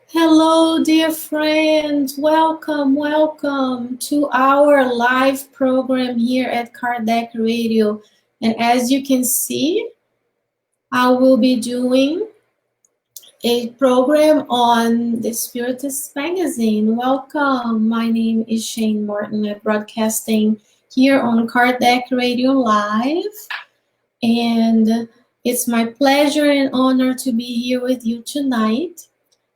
Hello, dear friends. Welcome to our live program here at Kardec Radio. And as you can see, I will be doing a program on the Spiritist Magazine. Welcome. My name is Shane Martin. I'm broadcasting here on Kardec Radio Live. And it's my pleasure and honor to be here with you tonight.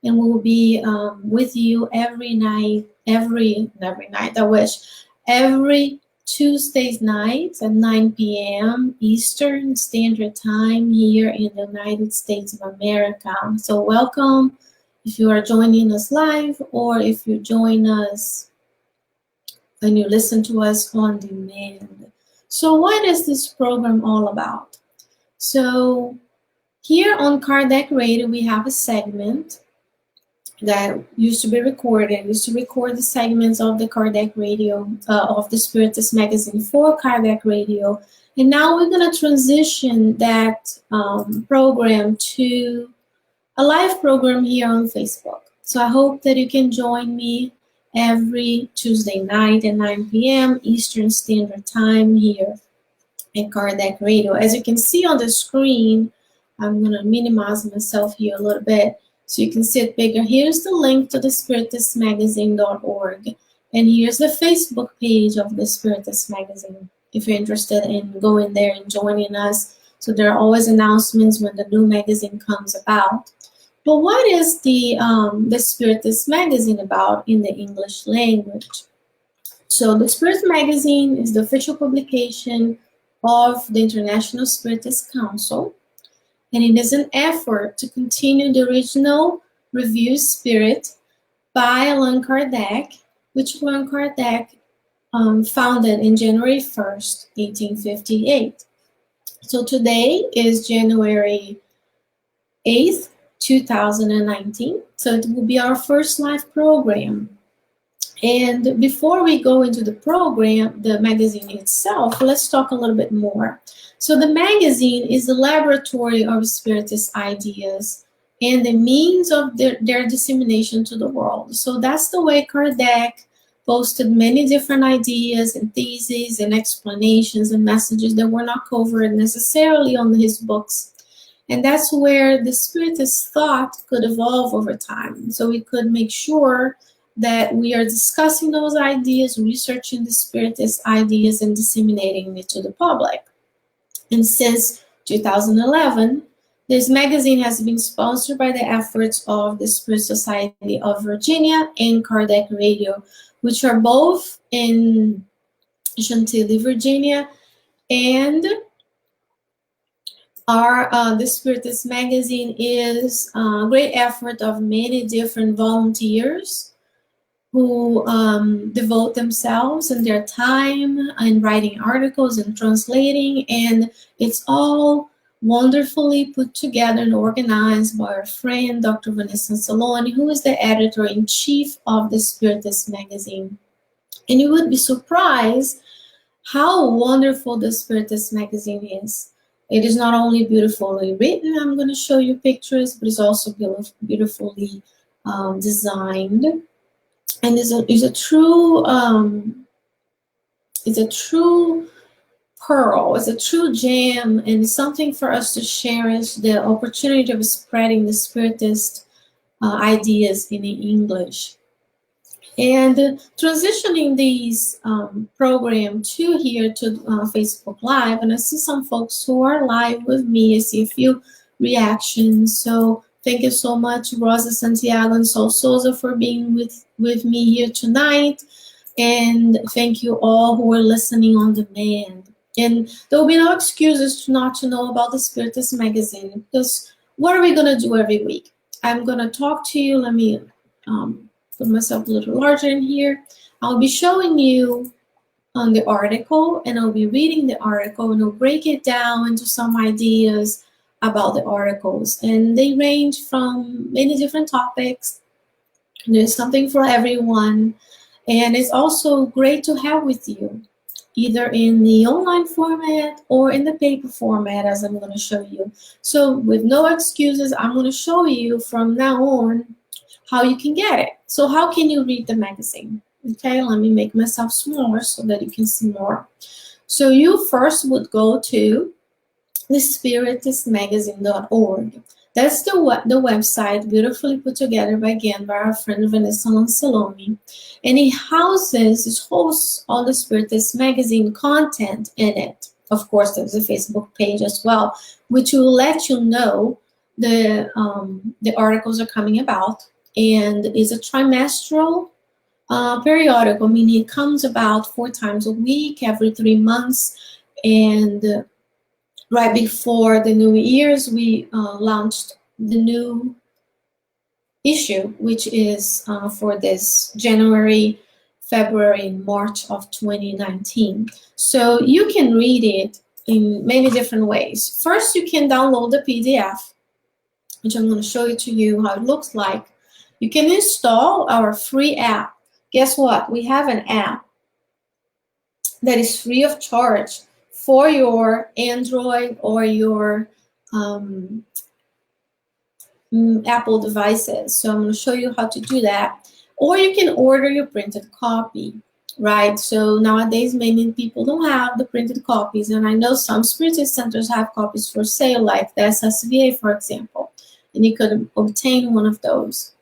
And we'll be with you every night, every Tuesdays nights at 9 p.m. Eastern Standard Time here in the United States of America. So welcome if you are joining us live or if you join us and you listen to us on demand. So what is this program all about? So here on Kardec Radio, we have a segment that used to be recorded. We used to record the segments of the Kardec Radio, of the Spiritist Magazine for Kardec Radio. And now we're going to transition that program to a live program here on Facebook. So I hope that you can join me every Tuesday night at 9 p.m. Eastern Standard Time here at Kardec Radio. As you can see on the screen, I'm going to minimize myself here a little bit so you can see it bigger. Here's the link to the spiritistmagazine.org. And here's the Facebook page of the Spiritist Magazine, if you're interested in going there and joining us. So there are always announcements when the new magazine comes about. But what is the Spiritist Magazine about in the English language? So the Spiritist Magazine is the official publication of the International Spiritist Council. And it is an effort to continue the original review spirit by Allan Kardec, which Allan Kardec founded in January 1st, 1858. So today is January 8th, 2019. So it will be our first live program. And before we go into the program, the magazine itself, let's talk a little bit more. So the magazine is a laboratory of Spiritist ideas and the means of their dissemination to the world. So that's the way Kardec posted many different ideas and theses and explanations and messages that were not covered necessarily on his books. And that's where the Spiritist thought could evolve over time. So we could make sure that we are discussing those ideas, researching the Spiritist ideas, and disseminating it to the public. And since 2011, this magazine has been sponsored by the efforts of the Spirit Society of Virginia and Kardec Radio, which are both in Chantilly, Virginia, and the Spiritist Magazine is a great effort of many different volunteers who devote themselves and their time in writing articles and translating, and it's all wonderfully put together and organized by our friend, Dr. Vanessa Saloni, who is the editor-in-chief of the Spiritist Magazine. And you would be surprised how wonderful the Spiritist Magazine is. It is not only beautifully written, I'm going to show you pictures, but it's also beautifully designed. And it's a true pearl, it's a true gem, and it's something for us to cherish, the opportunity of spreading the Spiritist ideas in English. And transitioning these program to here to Facebook Live, and I see some folks who are live with me. I see a few reactions. So thank you so much, Rosa Santiago and Sol Souza, for being with me here tonight. And thank you all who are listening on demand. And there will be no excuses not to know about the Spiritist Magazine, because what are we going to do every week? I'm going to talk to you. Let me put myself a little larger in here. I'll be showing you on the article, and I'll be reading the article, and I'll break it down into some ideas about the articles. And they range from many different topics. There's something for everyone. And it's also great to have with you, either in the online format or in the paper format, as I'm going to show you. So with no excuses, I'm going to show you from now on how you can get it. So how can you read the magazine? Okay, let me make myself smaller so that you can see more. So you first would go to the spiritistmagazine.org. That's the website, beautifully put together by our friend Vanessa Lanceloni. And it hosts all the Spiritist Magazine content in it. Of course, there's a Facebook page as well, which will let you know the articles are coming about. And it's a trimestral periodical, meaning it comes about 4 times a week, every 3 months. And right before the New Year's, we launched the new issue, which is for this January, February, and March of 2019. So you can read it in many different ways. First, you can download the PDF, which I'm going to show it to you how it looks like. You can install our free app. Guess what? We have an app that is free of charge for your Android or your Apple devices. So I'm going to show you how to do that. Or you can order your printed copy, right? So nowadays, many people don't have the printed copies. And I know some Spiritist centers have copies for sale, like the SSVA, for example. And you could obtain one of those.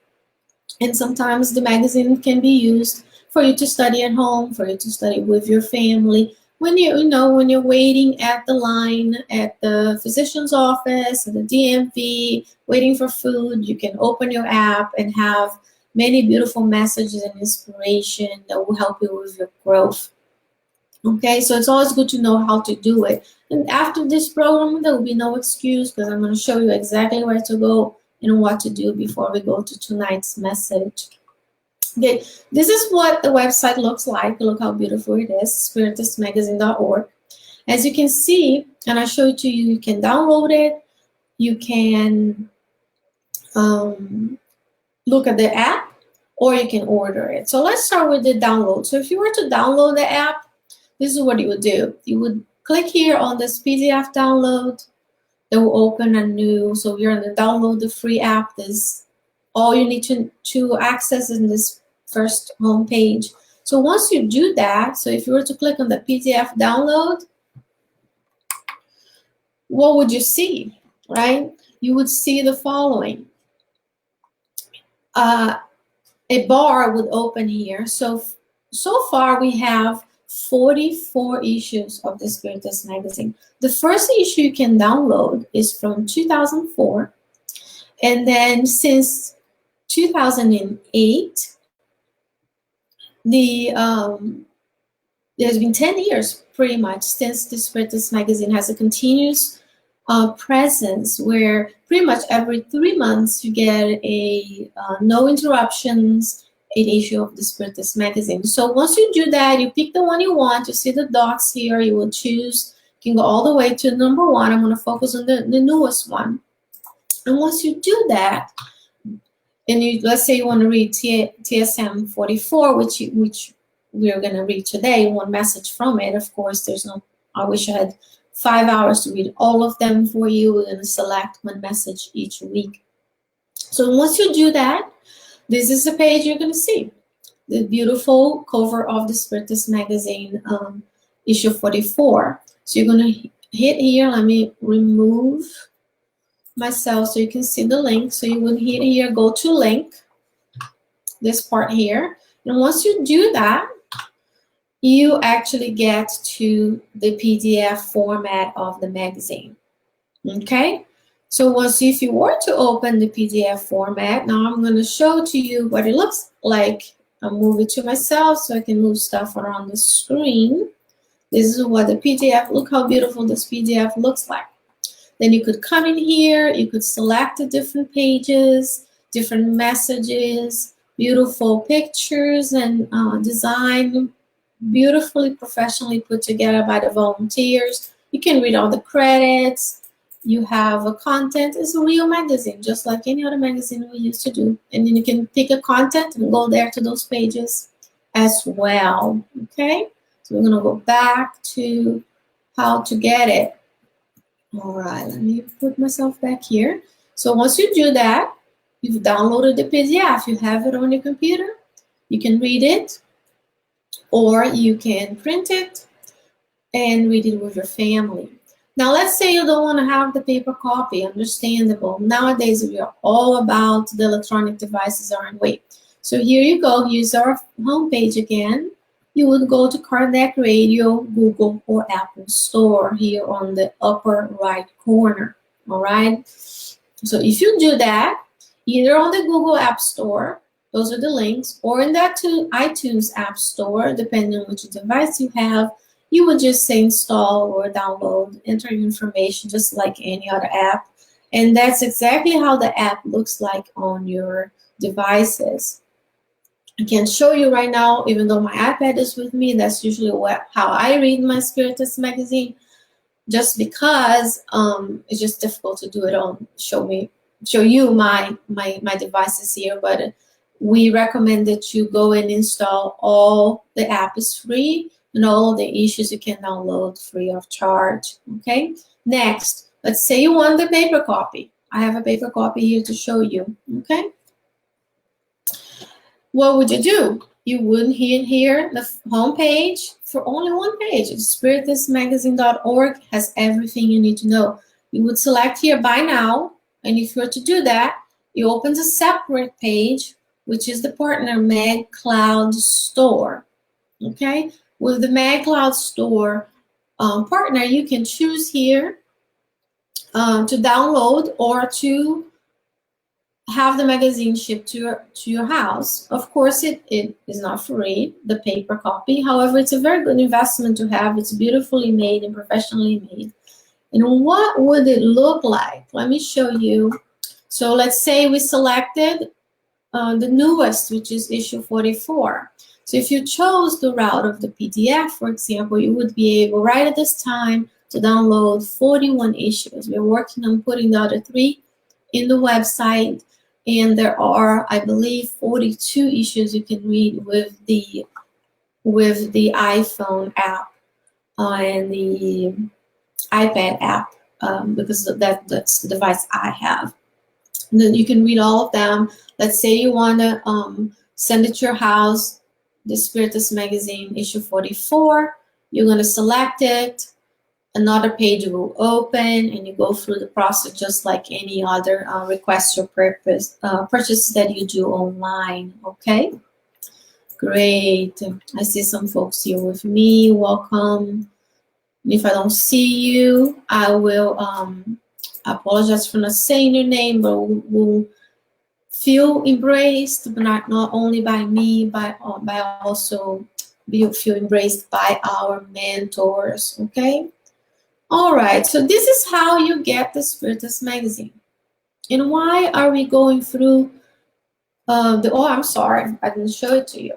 And sometimes the magazine can be used for you to study at home, for you to study with your family. When when you're waiting at the line at the physician's office, at the DMV, waiting for food, you can open your app and have many beautiful messages and inspiration that will help you with your growth. Okay, so it's always good to know how to do it. And after this program, there will be no excuse, because I'm going to show you exactly where to go and what to do before we go to tonight's message. Okay, this is what the website looks like. Look how beautiful it is, spiritistmagazine.org. As you can see, and I show it to you, you can download it. You can look at the app, or you can order it. So let's start with the download. So if you were to download the app, this is what you would do. You would click here on this PDF download. It will open a new, so you're going to download the free app. This all you need to access in this first home page. So once you do that, so if you were to click on the PDF download, what would you see, right? You would see the following. A bar would open here. So far we have 44 issues of the Spiritist Magazine. The first issue you can download is from 2004. And then since 2008, there's been 10 years pretty much since the Spiritist Magazine has a continuous presence, where pretty much every 3 months you get a no interruptions, an issue of the Spiritist Magazine. So once you do that, you pick the one you want. You see the dots here. You will choose. You can go all the way to number 1. I'm going to focus on the newest one. And once you do that, and let's say you want to read TSM 44, which we're going to read today, one message from it. Of course, I wish I had 5 hours to read all of them for you. We're going to select one message each week. So once you do that, this is the page you're going to see. The beautiful cover of the Spiritist Magazine, issue 44. So you're going to hit here. Let me remove myself so you can see the link. So you would hit here, go to link, this part here. And once you do that, you actually get to the PDF format of the magazine. Okay? So if you were to open the PDF format, now I'm going to show to you what it looks like. I'll move it to myself so I can move stuff around the screen. This is what the PDF, look how beautiful this PDF looks like. Then you could come in here, you could select the different pages, different messages, beautiful pictures and design, beautifully professionally put together by the volunteers. You can read all the credits. You have a content. It's a real magazine, just like any other magazine we used to do. And then you can pick a content and go there to those pages as well. Okay? So we're going to go back to how to get it. All right, let me put myself back here. So once you do that, You've downloaded the PDF, you have it on your computer, you can read it, or you can print it and read it with your family. Now, let's say you don't want to have the paper copy, understandable. Nowadays, we are all about the electronic devices, aren't we? So here you go, here's our homepage again. You would go to Kardec Radio, Google, or Apple Store here on the upper right corner, all right? So if you do that, either on the Google App Store, those are the links, or in that iTunes App Store, depending on which device you have, you would just say install or download, enter your information just like any other app. And that's exactly how the app looks like on your devices. I can show you right now, even though my iPad is with me, that's usually how I read my Spiritist Magazine, just because it's just difficult to do it on, show you my devices here, but we recommend that you go and install all. The app is free, and all the issues you can download free of charge, okay? Next, let's say you want the paper copy. I have a paper copy here to show you, okay? What would you do? You would hit here, the home page, for only one page. Spiritistmagazine.org has everything you need to know. You would select here Buy Now, and if you were to do that, it opens a separate page, which is the partner MagCloud Store, okay? With the MagCloud Store partner, you can choose here to download or to have the magazine shipped to your house. Of course, it is not free, the paper copy. However, it's a very good investment to have. It's beautifully made and professionally made. And what would it look like? Let me show you. So let's say we selected the newest, which is issue 44. So if you chose the route of the PDF, for example, you would be able right at this time to download 41 issues. We're working on putting the other 3 in the website, and there are, I believe, 42 issues you can read with the iPhone app and the iPad app, because that's the device I have. And then you can read all of them. Let's say you want to send it to your house, the Spiritist Magazine, issue 44. You're going to select it. Another page will open, and you go through the process just like any other request or purchase that you do online, okay? Great. I see some folks here with me. Welcome. If I don't see you, I will apologize for not saying your name, but we'll feel embraced, but not only by me, but also feel embraced by our mentors, okay? All right, so this is how you get the Spiritist Magazine. And why are we going through oh, I'm sorry, I didn't show it to you.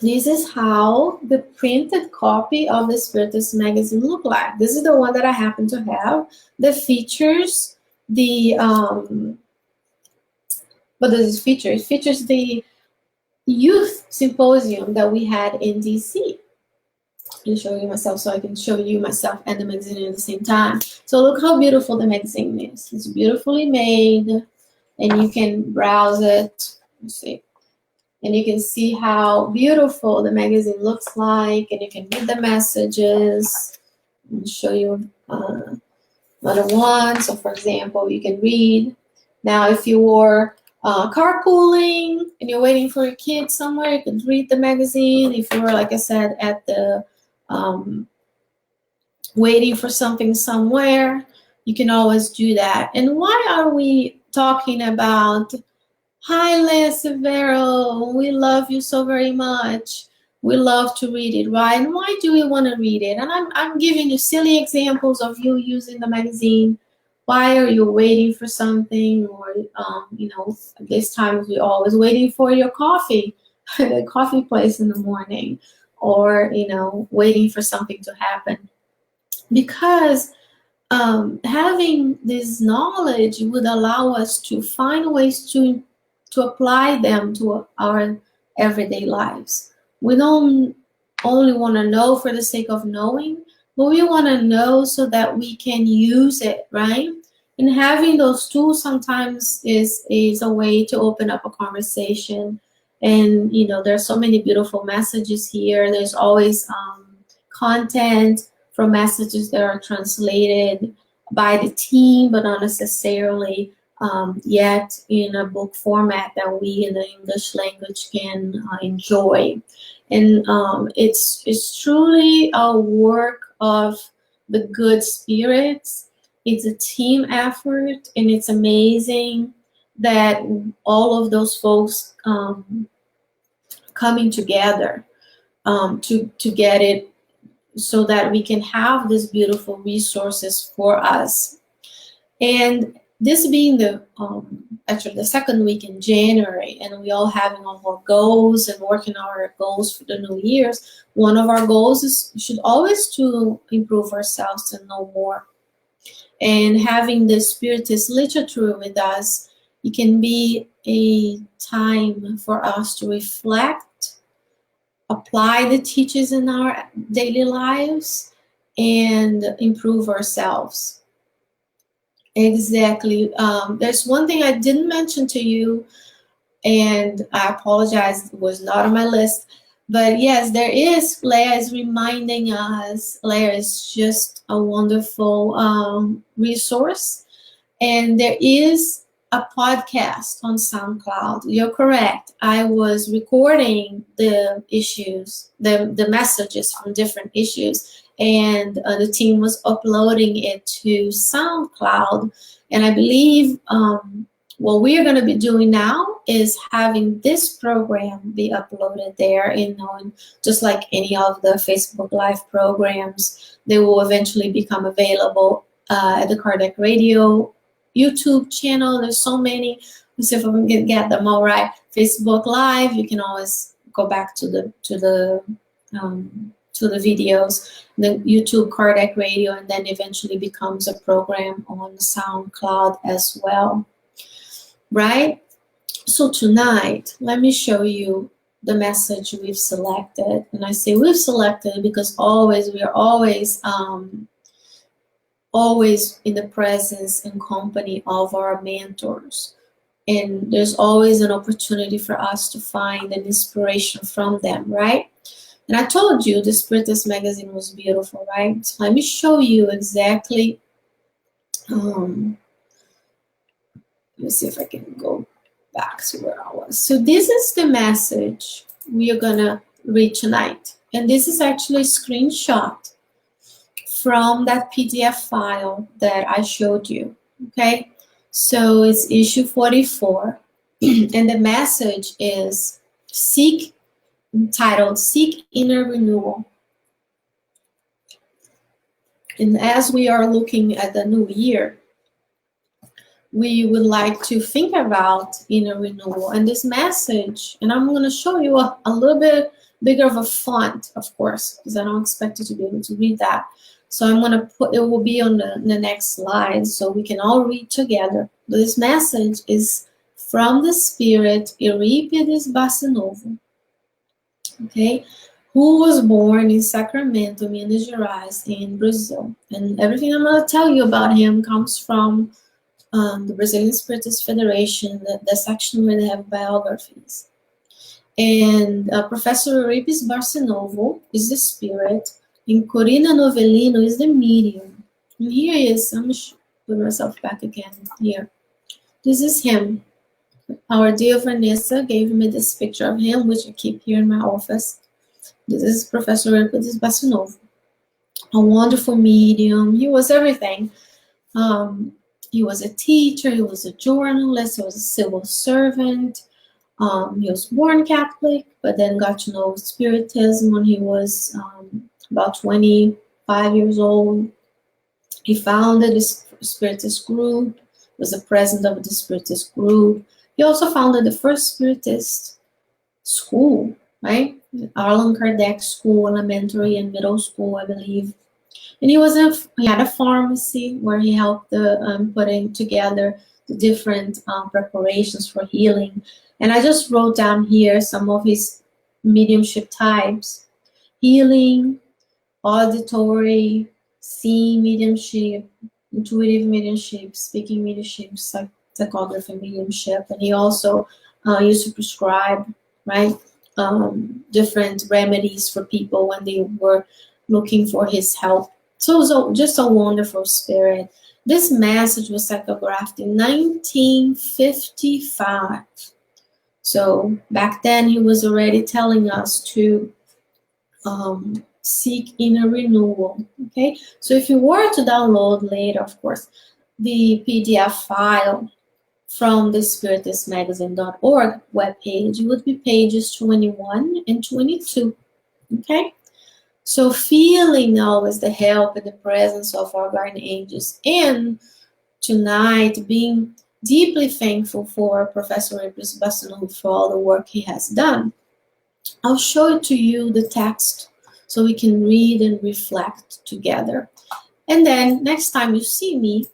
This is how the printed copy of the Spiritist Magazine look like. This is the one that I happen to have. The features the what does it feature? It features the youth symposium that we had in DC. I'll show you myself so I can show you myself and the magazine at the same time. So look how beautiful the magazine is. It's beautifully made, and you can browse it. Let's see. And you can see how beautiful the magazine looks like, and you can read the messages. I'll show you another one. So for example, you can read. Now if you were carpooling and you're waiting for your kid somewhere, you can read the magazine. If you were, like I said, at the waiting for something somewhere, you can always do that. And why are we talking about, hi Les Severo, we love you so very much, we love to read it, right? And why do we want to read it? And I'm giving you silly examples of you using the magazine. Why are you waiting for something? Or you know, at this time we're always waiting for your coffee at the coffee place in the morning, or you know, waiting for something to happen. Because having this knowledge would allow us to find ways to apply them to our everyday lives. We don't only want to know for the sake of knowing, but we want to know so that we can use it, right? And having those tools sometimes is a way to open up a conversation. And you know, there's so many beautiful messages here. There's always content from messages that are translated by the team, but not necessarily yet in a book format that we in the English language can enjoy. And it's truly a work of the good spirits. It's a team effort, and it's amazing that all of those folks coming together to get it so that we can have these beautiful resources for us. And this being the actually the second week in January, and we all having all our goals and working our goals for the new years, one of our goals is should always to improve ourselves and know more. And having the Spiritist literature with us, it can be a time for us to reflect, apply the teachings in our daily lives, and improve ourselves. Exactly. There's one thing I didn't mention to you, and I apologize, it was not on my list. But yes, there is, Leah is reminding us, Leah is just a wonderful resource. And there is a podcast on SoundCloud. You're correct. I was recording the issues, the messages from different issues, and the team was uploading it to SoundCloud. And I believe what we are going to be doing now is having this program be uploaded there, you know, and just like any of the Facebook Live programs, they will eventually become available at the Kardec Radio YouTube channel. There's so many. Let's see if I can get them all right. Facebook Live, you can always go back to the videos. The YouTube Kardec Radio, and then eventually becomes a program on SoundCloud as well. Right? So tonight, let me show you the message we've selected. And I say we've selected because we are always in the presence and company of our mentors. And there's always an opportunity for us to find an inspiration from them, right? And I told you the Spiritist Magazine was beautiful, right? So let me show you exactly. Let me see if I can go back to where I was. So this is the message we are gonna read tonight. And this is actually a screenshot from that PDF file that I showed you, okay? So it's issue 44, and the message is entitled Seek Inner Renewal. And as we are looking at the new year, we would like to think about inner renewal. And this message, and I'm going to show you a little bit bigger of a font, of course, because I don't expect you to be able to read that. So I'm going to put, it will be on the next slide so we can all read together. This message is from the spirit Euripedes Barsanulfo, okay, who was born in Sacramento, Minas Gerais, in Brazil. And everything I'm going to tell you about him comes from the Brazilian Spiritist Federation, the section where they have biographies. And Professor Euripedes Barsanulfo is the spirit, and Corina Novellino is the medium. And here he is. I'm going to put myself back again here. This is him. Our dear Vanessa gave me this picture of him, which I keep here in my office. This is Professor Euripedes Barsanulfo, a wonderful medium. He was everything. He was a teacher, he was a journalist, he was a civil servant. He was born Catholic, but then got to know Spiritism when he was about 25 years old. He founded a Spiritist group, was the president of the Spiritist group. He also founded the first Spiritist school, right? Allan Kardec School, elementary and middle school, I believe. And he had a pharmacy where he helped putting together the different preparations for healing. And I just wrote down here some of his mediumship types: healing, auditory, seeing mediumship, intuitive mediumship, speaking mediumship, psychography mediumship, and he also used to prescribe, right, different remedies for people when they were looking for his help. So it was just a wonderful spirit. This message was psychographed in 1955. So back then he was already telling us to seek inner renewal. Okay, so if you were to download later, of course, the PDF file from the SpiritistMagazine.org webpage, it would be pages 21 and 22. Okay, so feeling always the help and the presence of our guardian angels, and tonight being deeply thankful for Professor Euripedes Barsanulfo for all the work he has done. I'll show it to you, the text, so we can read and reflect together. And then next time you see me,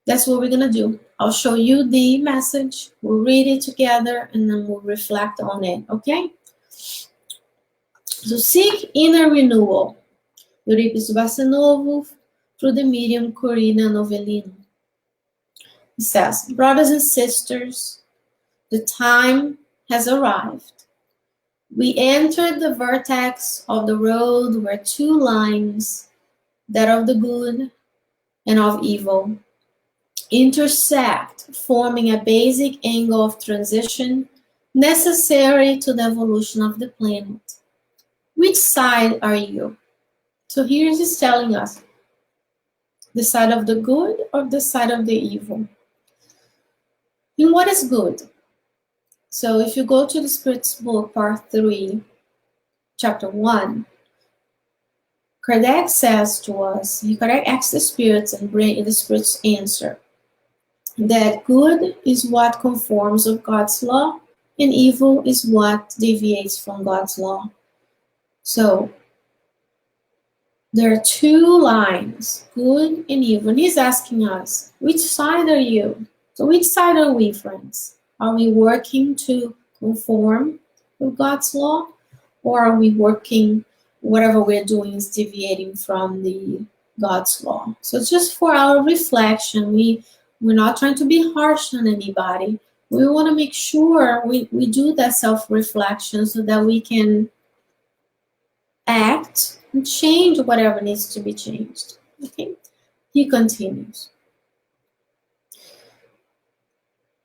that's what we're gonna do. I'll show you the message, we'll read it together, and then we'll reflect on it, okay? So seek inner renewal. Euripedes Barsanulfo through the medium Corina Novellino. It says, brothers and sisters, the time has arrived. We entered the vertex of the road where two lines, that of the good and of evil, intersect, forming a basic angle of transition necessary to the evolution of the planet. Which side are you? So here he's telling us, the side of the good or the side of the evil? And what is good? So if you go to the Spirit's book, part 3, chapter 1, Kardec says to us, Kardec asks the spirits and the spirits answer, that good is what conforms with God's law, and evil is what deviates from God's law. So there are two lines, good and evil. And he's asking us, which side are you? So which side are we, friends? Are we working to conform with God's law? Or are we working, whatever we're doing is deviating from the God's law? So just for our reflection, we're not trying to be harsh on anybody. We want to make sure we do that self-reflection so that we can act and change whatever needs to be changed. Okay? He continues.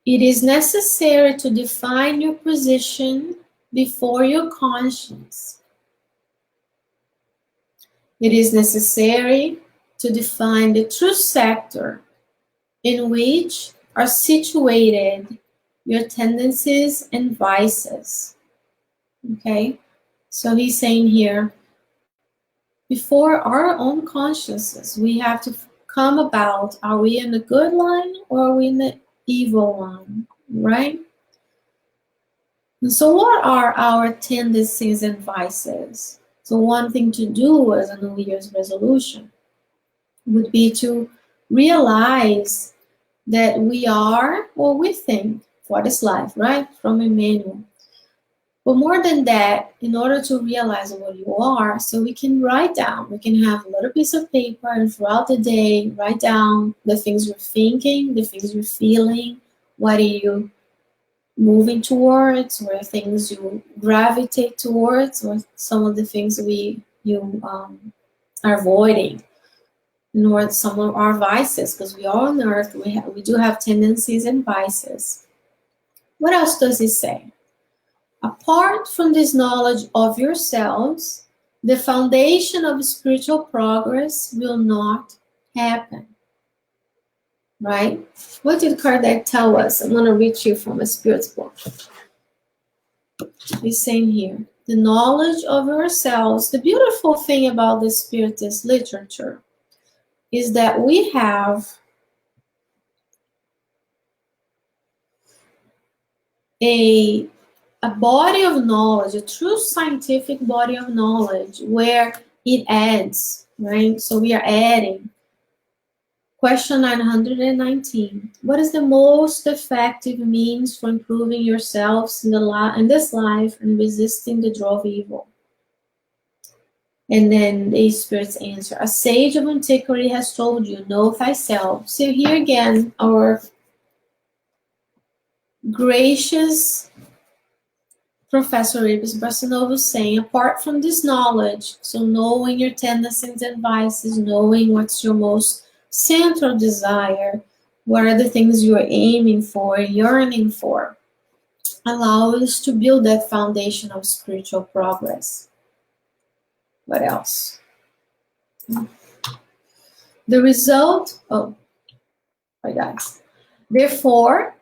It is necessary to define your position before your conscience. It is necessary to define the true sector in which are situated your tendencies and vices. Okay? So he's saying here, before our own consciousness, we have to come about, are we in the good line or are we in the evil line, right? And so what are our tendencies and vices? So one thing to do as a New Year's resolution would be to realize that we are what we think for this life, right? From Emmanuel. But more than that, in order to realize what you are, so we can write down, we can have a little piece of paper and throughout the day, write down the things you're thinking, the things you're feeling, what are you moving towards, or things you gravitate towards, or some of the things you are avoiding, nor some of our vices, because we are on earth, we do have tendencies and vices. What else does he say? Apart from this knowledge of yourselves, the foundation of spiritual progress will not happen. Right? What did Kardec tell us? I'm going to read you from a Spirit's book. He's saying here, the knowledge of yourselves, the beautiful thing about the Spiritist literature is that we have a body of knowledge, a true scientific body of knowledge where it adds, right? So we are adding. Question 919. What is the most effective means for improving yourselves in this life and resisting the draw of evil? And then the spirits answer, a sage of antiquity has told you, know thyself. So here again, our gracious Professor Euripedes Barsanulfo saying, apart from this knowledge, so knowing your tendencies and vices, knowing what's your most central desire, what are the things you're aiming for, yearning for, allow us to build that foundation of spiritual progress. What else? The result, therefore,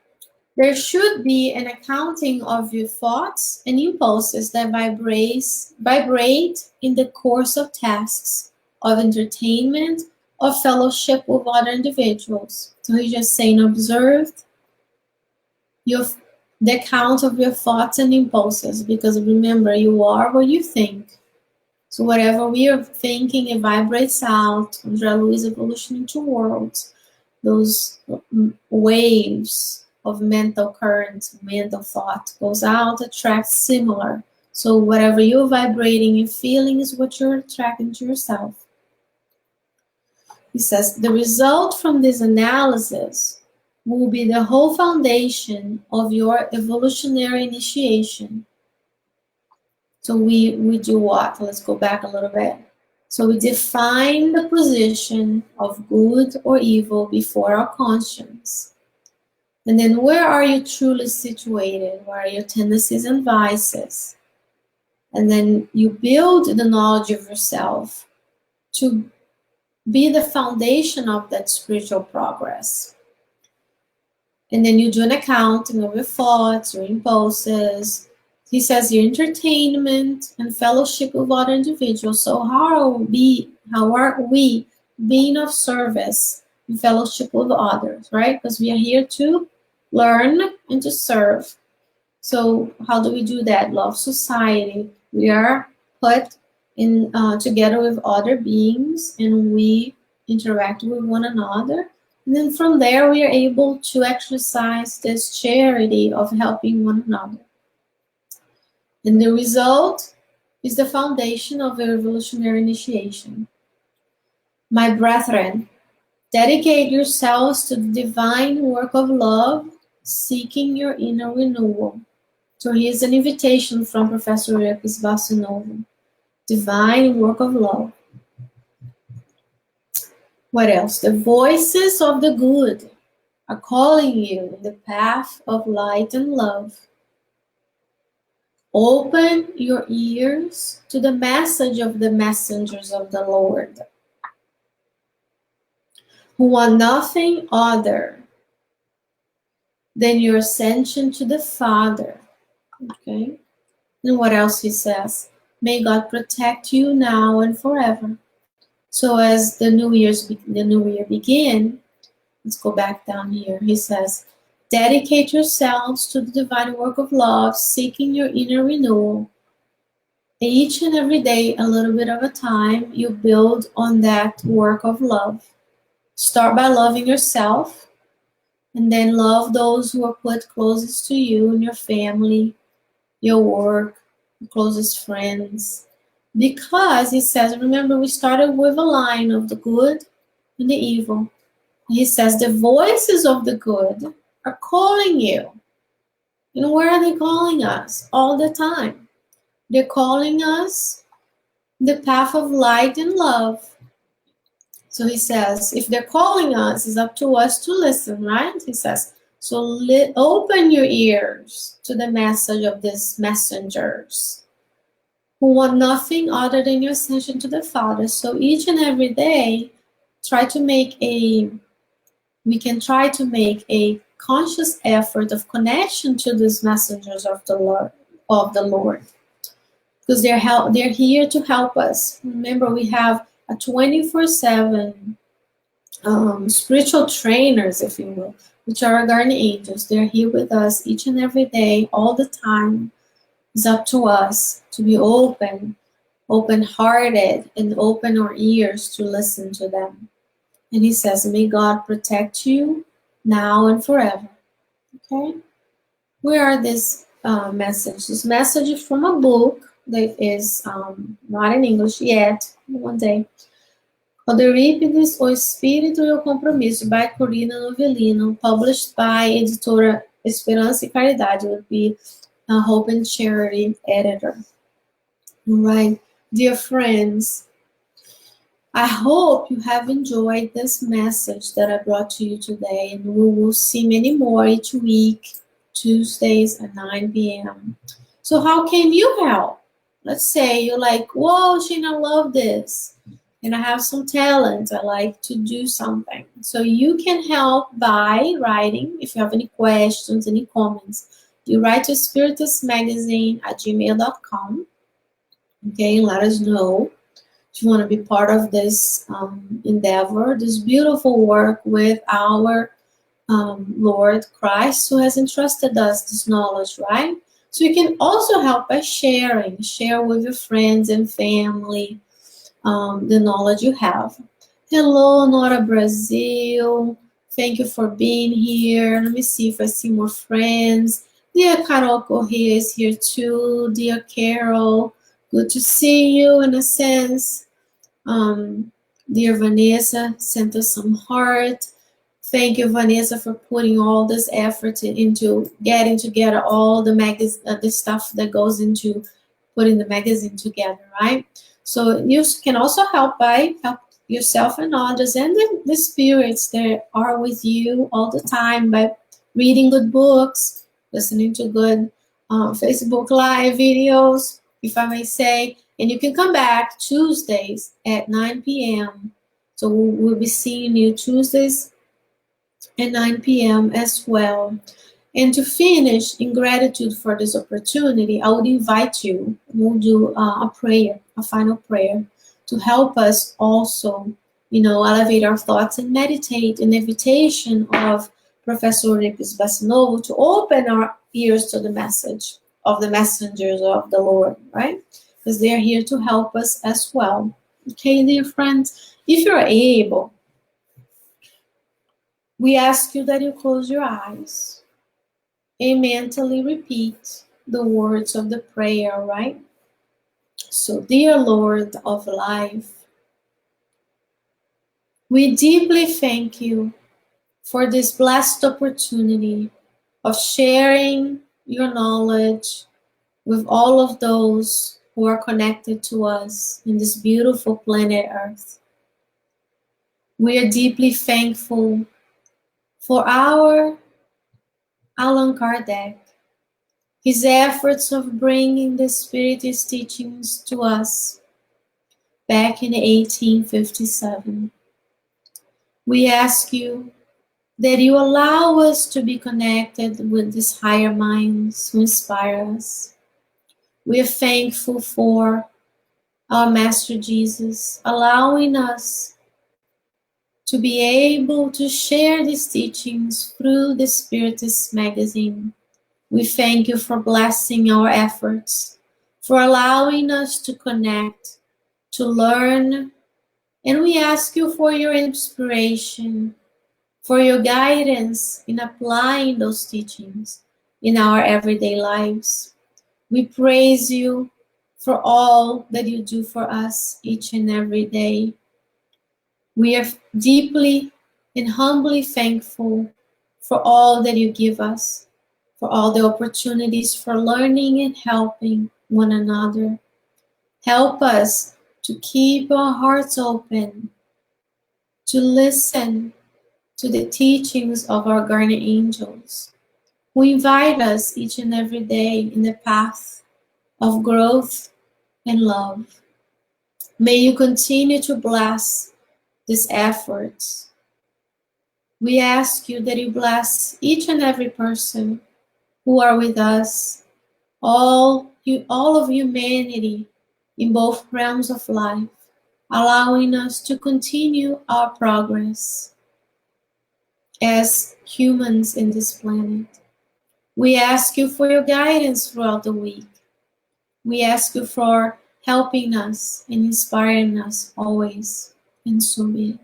there should be an accounting of your thoughts and impulses that vibrate in the course of tasks, of entertainment, of fellowship with other individuals. So he's just saying, observe the account of your thoughts and impulses, because remember, you are what you think. So whatever we are thinking, it vibrates out. Andrea Luiz evolution into worlds, those waves of mental current, mental thought goes out, attracts similar. So whatever you're vibrating and feeling is what you're attracting to yourself. He says, the result from this analysis will be the whole foundation of your evolutionary initiation. So we do what? Let's go back a little bit. So we define the position of good or evil before our conscience. And then where are you truly situated? Where are your tendencies and vices? And then you build the knowledge of yourself to be the foundation of that spiritual progress. And then you do an accounting of your thoughts, your impulses. He says your entertainment and fellowship with other individuals. So how are we being of service in fellowship with others, right? Because we are here to learn and to serve. So how do we do that? Love society. We are put in together with other beings, and we interact with one another. And then from there, we are able to exercise this charity of helping one another. And the result is the foundation of a revolutionary initiation. My brethren, dedicate yourselves to the divine work of love, seeking your inner renewal. So here's an invitation from Professor Euripedes Barsanulfo. Divine work of love. What else? The voices of the good are calling you in the path of light and love. Open your ears to the message of the messengers of the Lord, who are nothing other than your ascension to the Father. Okay? And what else he says? May God protect you now and forever. So as the new year begin, let's go back down here. He says, dedicate yourselves to the divine work of love, seeking your inner renewal. Each and every day, a little bit of a time, you build on that work of love. Start by loving yourself, and then love those who are put closest to you in your family, your work, your closest friends. Because he says, remember, we started with a line of the good and the evil. He says the voices of the good are calling you. You know, where are they calling us? All the time. They're calling us the path of light and love. So he says, if they're calling us, it's up to us to listen, right? He says, so open your ears to the message of these messengers who want nothing other than your ascension to the Father. So each and every day, we can try to make a conscious effort of connection to these messengers of the Lord. Because they're here to help us. Remember, we have a 24/7 spiritual trainers, if you will, which are our guardian angels. They're here with us each and every day, all the time. It's up to us to be open-hearted, and open our ears to listen to them. And he says, may God protect you now and forever. Okay? Where are these messages? This message is from a book that is not in English yet, one day, called Euripedes, O Espírito e o Compromisso, by Corina Novellino, published by Editora Esperança e Caridade, would be a Hope and Charity editor. All right, dear friends, I hope you have enjoyed this message that I brought to you today, and we will see many more each week, Tuesdays at 9 p.m. So how can you help? Let's say you're like, whoa, Sheena, I love this, and I have some talent. I like to do something. So you can help by writing. If you have any questions, any comments, you write to Spiritist Magazine at gmail.com. Okay, let us know if you want to be part of this endeavor, this beautiful work with our Lord Christ, who has entrusted us this knowledge, right? So you can also help by sharing. Share with your friends and family the knowledge you have. Hello, Nora Brazil. Thank you for being here. Let me see if I see more friends. Dear Carol Correa is here too. Dear Carol, good to see you in a sense. Dear Vanessa sent us some heart. Thank you, Vanessa, for putting all this effort into getting together all the the stuff that goes into putting the magazine together, right? So you can also help by help yourself and others and the spirits that are with you all the time by reading good books, listening to good Facebook Live videos, if I may say. And you can come back Tuesdays at 9 p.m. So we'll be seeing you Tuesdays at 9 p.m. as well. And to finish, in gratitude for this opportunity, I would invite you, we'll do a prayer, a final prayer, to help us also, elevate our thoughts and meditate in the invitation of Professor Euripedes Barsanulfo to open our ears to the message of the messengers of the Lord, right? Because they're here to help us as well. Okay, dear friends, if you're able, we ask you that you close your eyes and mentally repeat the words of the prayer, right? So, dear Lord of life, we deeply thank you for this blessed opportunity of sharing your knowledge with all of those who are connected to us in this beautiful planet Earth. We are deeply thankful for our Allan Kardec, his efforts of bringing the Spiritist teachings to us back in 1857. We ask you that you allow us to be connected with these higher minds who inspire us. We are thankful for our Master Jesus allowing us to be able to share these teachings through the Spiritist Magazine. We thank you for blessing our efforts, for allowing us to connect, to learn, and we ask you for your inspiration, for your guidance in applying those teachings in our everyday lives. We praise you for all that you do for us each and every day. We are deeply and humbly thankful for all that you give us, for all the opportunities for learning and helping one another. Help us to keep our hearts open, to listen to the teachings of our guardian angels, who invite us each and every day in the path of growth and love. May you continue to bless these efforts. We ask you that you bless each and every person who are with us, all of humanity in both realms of life, allowing us to continue our progress as humans in this planet. We ask you for your guidance throughout the week. We ask you for helping us and inspiring us always, and so be it.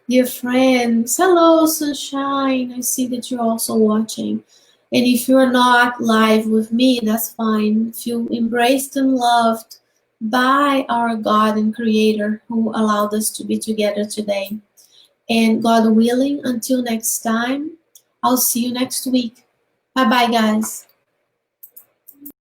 Dear friends, hello Sunshine, I see that you're also watching. And if you're not live with me, that's fine. Feel embraced and loved by our God and Creator who allowed us to be together today. And God willing, until next time, I'll see you next week. Bye-bye, guys.